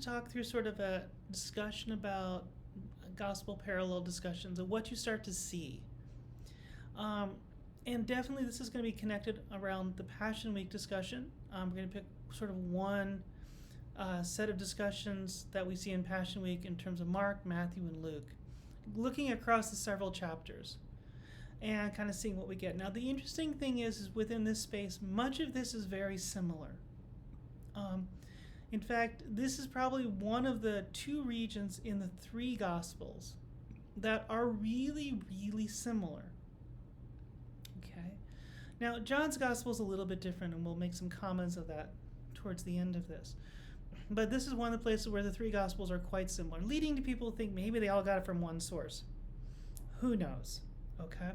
talk through sort of a discussion about gospel parallel discussions of what you start to see. And definitely this is going to be connected around the Passion Week discussion. We're going to pick sort of one set of discussions that we see in Passion Week in terms of Mark, Matthew, and Luke, looking across the several chapters and kind of seeing what we get. Now, the interesting thing is within this space, much of this is very similar. In fact, this is probably one of the two regions in the three Gospels that are really, really similar. Okay. Now, John's Gospel is a little bit different, and we'll make some comments of that towards the end of this. But this is one of the places where the three Gospels are quite similar, leading to people to think maybe they all got it from one source. Who knows? Okay.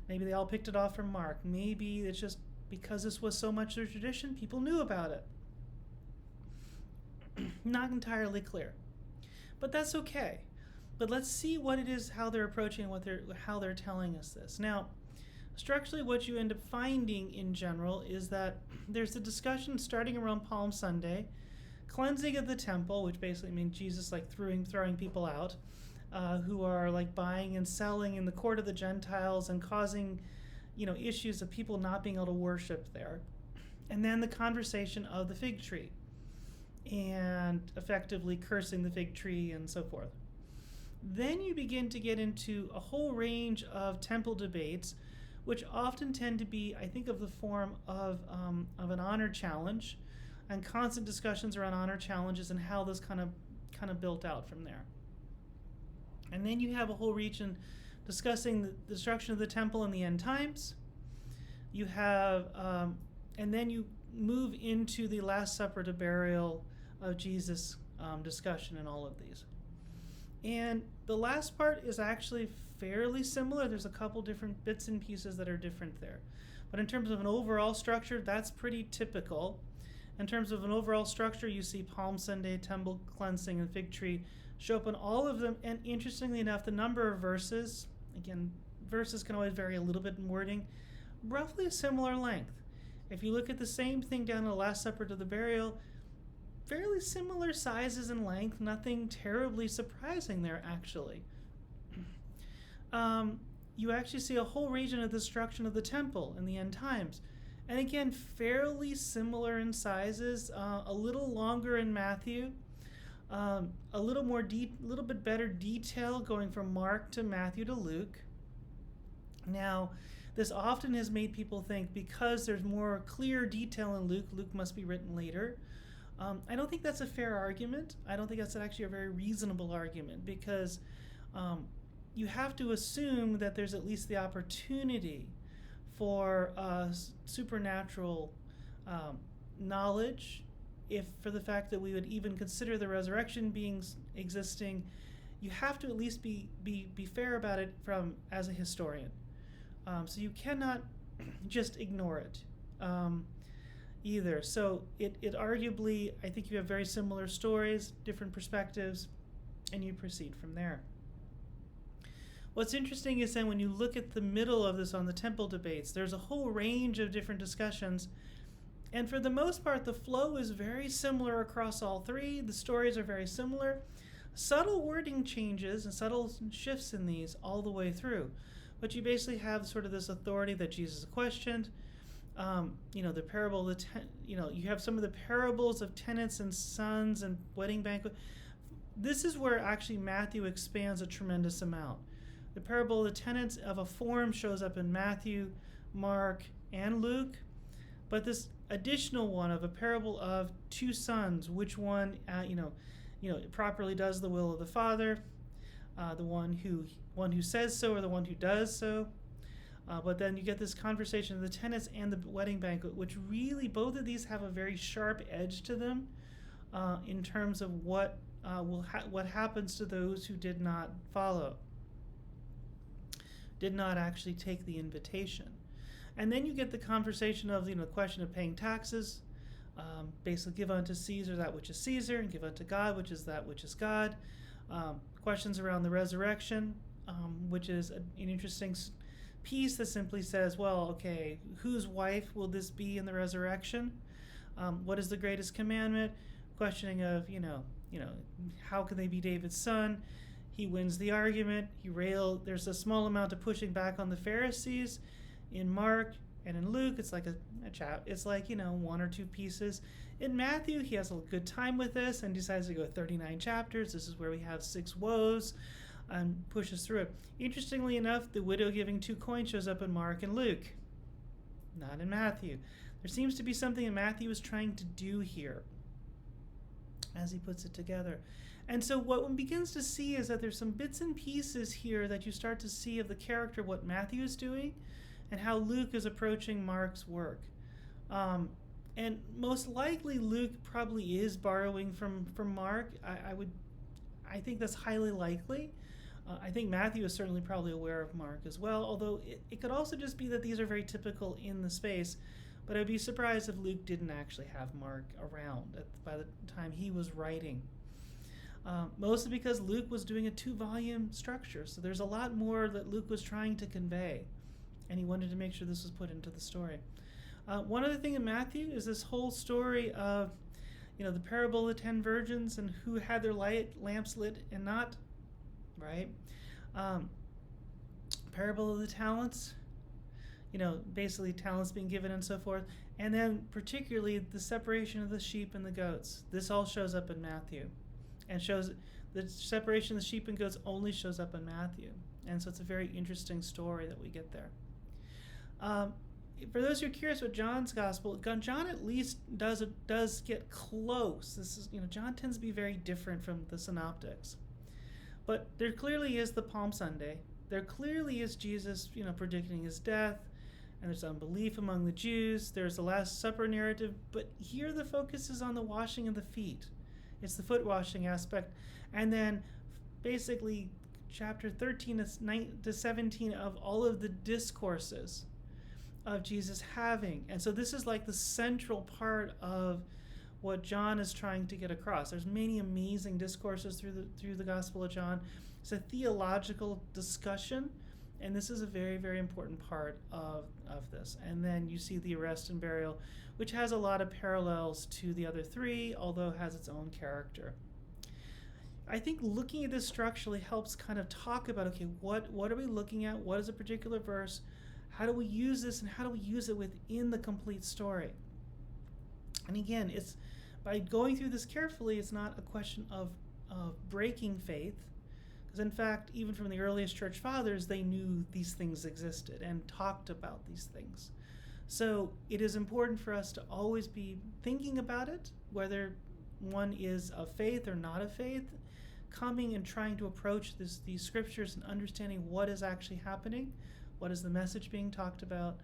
Maybe they all picked it off from Mark. Maybe it's just because this was so much their tradition, people knew about it. Not entirely clear. But that's okay. But let's see what it is, how they're approaching, how they're telling us this. Now, structurally, what you end up finding in general is that there's a discussion starting around Palm Sunday, cleansing of the temple, which basically means Jesus like throwing people out, who are like buying and selling in the court of the Gentiles and causing, issues of people not being able to worship there. And then the conversation of the fig tree and effectively cursing the fig tree and so forth. Then you begin to get into a whole range of temple debates, which often tend to be, I think, of the form of an honor challenge, and constant discussions around honor challenges and how this kind of built out from there. And then you have a whole region discussing the destruction of the temple in the end times. You have, and then you move into the Last Supper to burial of Jesus discussion in all of these. And the last part is actually fairly similar. There's a couple different bits and pieces that are different there. But in terms of an overall structure, that's pretty typical. In terms of an overall structure, you see Palm Sunday, temple cleansing, and fig tree show up in all of them. And interestingly enough, the number of verses, again, verses can always vary a little bit in wording, roughly a similar length. If you look at the same thing down in the Last Supper to the burial, fairly similar sizes and length, nothing terribly surprising there, actually. You actually see a whole region of the destruction of the temple in the end times. And again, fairly similar in sizes, a little longer in Matthew, a little bit better detail going from Mark to Matthew to Luke. Now, this often has made people think because there's more clear detail in Luke, Luke must be written later. I don't think that's a fair argument. I don't think that's actually a very reasonable argument, because you have to assume that there's at least the opportunity for supernatural knowledge. If for the fact that we would even consider the resurrection beings existing, you have to at least be fair about it as a historian. So you cannot just ignore it either. So it arguably, I think you have very similar stories, different perspectives, and you proceed from there. What's interesting is then when you look at the middle of this on the temple debates, there's a whole range of different discussions. And for the most part, the flow is very similar across all three. The stories are very similar. Subtle wording changes and subtle shifts in these all the way through. But you basically have sort of this authority that Jesus questioned. The parable of you have some of the parables of tenants and sons and wedding banquet. This is where actually Matthew expands a tremendous amount. The parable of the tenants of a form shows up in Matthew, Mark, and Luke. But this additional one of a parable of two sons, which one, properly does the will of the Father, the one who says so or the one who does so. But then you get this conversation of the tenants and the wedding banquet, which really both of these have a very sharp edge to them in terms of what happens to those who did not follow, did not actually take the invitation. And then you get the conversation of the question of paying taxes, basically give unto Caesar that which is Caesar, and give unto God which is that which is God. Questions around the resurrection, which is an interesting piece that simply says, well, okay, whose wife will this be in the resurrection? What is the greatest commandment? questioning of, how can they be David's son? He wins the argument. There's a small amount of pushing back on the Pharisees in Mark, and in Luke it's like a chat. It's like, one or two pieces. In Matthew, he has a good time with this and decides to go 39 chapters. This is where we have 6 woes, and pushes through it. Interestingly enough, the widow giving 2 coins shows up in Mark and Luke, not in Matthew. There seems to be something that Matthew is trying to do here as he puts it together. And so what one begins to see is that there's some bits and pieces here that you start to see of the character, what Matthew is doing, and how Luke is approaching Mark's work. And most likely Luke probably is borrowing from Mark. I think that's highly likely. I think Matthew is certainly probably aware of Mark as well, although it could also just be that these are very typical in the space. But I'd be surprised if Luke didn't actually have Mark around by the time he was writing. Mostly because Luke was doing a 2-volume structure, so there's a lot more that Luke was trying to convey, and he wanted to make sure this was put into the story. One other thing in Matthew is this whole story of, the parable of the 10 virgins and who had their lamps lit and not, right? Parable of the talents, basically talents being given and so forth. And then particularly the separation of the sheep and the goats. This all shows up in Matthew, and shows the separation of the sheep and goats only shows up in Matthew. And so it's a very interesting story that we get there. For those who are curious about John's gospel, John at least does get close. This is, John tends to be very different from the synoptics. But there clearly is the Palm Sunday. There clearly is Jesus, predicting his death, and there's unbelief among the Jews. There's the Last Supper narrative, but here the focus is on the washing of the feet. It's the foot washing aspect. And then basically chapter 13 to 17 of all of the discourses of Jesus having. And so this is like the central part of what John is trying to get across. There's many amazing discourses through the Gospel of John. It's a theological discussion, and this is a very, very important part of this. And then you see the arrest and burial, which has a lot of parallels to the other 3, although has its own character. I think looking at this structurally helps kind of talk about, okay, what are we looking at? What is a particular verse? How do we use this, and how do we use it within the complete story? And again, it's by going through this carefully, it's not a question of breaking faith, because in fact, even from the earliest church fathers, they knew these things existed and talked about these things. So it is important for us to always be thinking about it, whether one is of faith or not of faith, coming and trying to approach these scriptures and understanding what is actually happening, what is the message being talked about,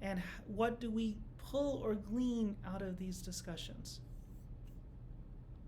and what do we pull or glean out of these discussions.